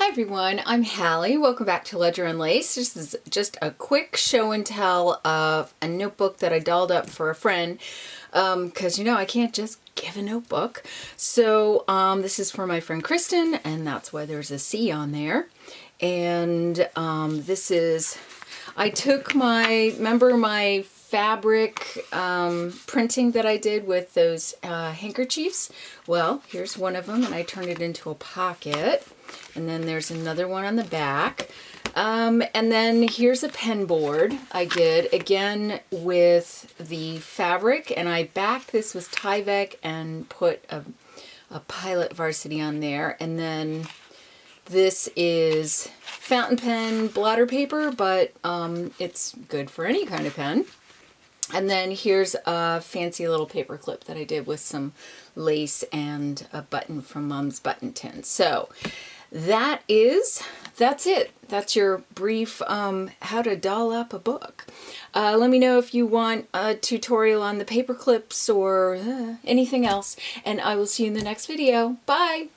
Hi everyone, I'm Hallie. Welcome back to Ledger and Lace. This is just a quick show and tell of a notebook that I dolled up for a friend because I can't just give a notebook. So this is for my friend Kristen, and that's why there's a C on there. And this is, I took my fabric printing that I did with those handkerchiefs. Well, here's one of them, and I turned it into a pocket. And then there's another one on the back. And then here's a pen board I did, again, with the fabric. And I backed this with Tyvek and put a Pilot Varsity on there. And then this is fountain pen blotter paper, but it's good for any kind of pen. And then here's a fancy little paper clip that I did with some lace and a button from Mom's Button Tin. So that's it. That's your brief how to doll up a book. Let me know if you want a tutorial on the paper clips or anything else, and I will see you in the next video. Bye!